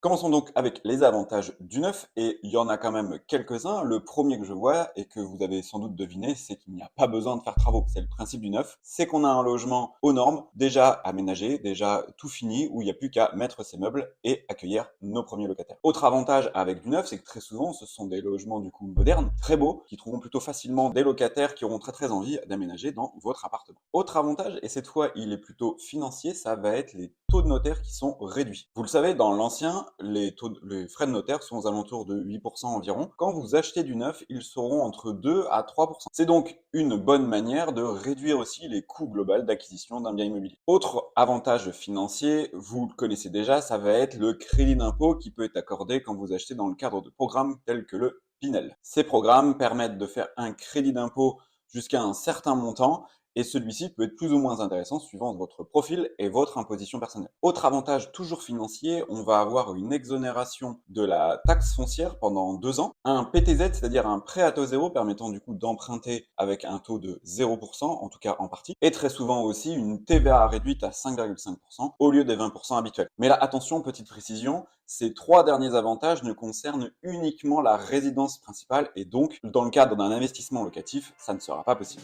Commençons donc avec les avantages du neuf, et il y en a quand même quelques-uns. Le premier que je vois, et que vous avez sans doute deviné, c'est qu'il n'y a pas besoin de faire travaux. C'est le principe du neuf, c'est qu'on a un logement aux normes, déjà aménagé, déjà tout fini, où il n'y a plus qu'à mettre ses meubles et accueillir nos premiers locataires. Autre avantage avec du neuf, c'est que très souvent, ce sont des logements du coup modernes, très beaux, qui trouveront plutôt facilement des locataires qui auront très envie d'aménager dans votre appartement. Autre avantage, et cette fois il est plutôt financier, ça va être les taux de notaire qui sont réduits. Vous le savez, dans l'ancien, les frais de notaire sont aux alentours de 8% environ. Quand vous achetez du neuf, ils seront entre 2 à 3%. C'est donc une bonne manière de réduire aussi les coûts globaux d'acquisition d'un bien immobilier. Autre avantage financier, vous le connaissez déjà, ça va être le crédit d'impôt qui peut être accordé quand vous achetez dans le cadre de programmes tels que le Pinel. Ces programmes permettent de faire un crédit d'impôt jusqu'à un certain montant, et celui-ci peut être plus ou moins intéressant suivant votre profil et votre imposition personnelle. Autre avantage toujours financier, on va avoir une exonération de la taxe foncière pendant 2 ans, un PTZ, c'est-à-dire un prêt à taux zéro permettant du coup d'emprunter avec un taux de 0%, en tout cas en partie, et très souvent aussi une TVA réduite à 5,5% au lieu des 20% habituels. Mais là, attention, petite précision, ces 3 derniers avantages ne concernent uniquement la résidence principale, et donc dans le cadre d'un investissement locatif, ça ne sera pas possible.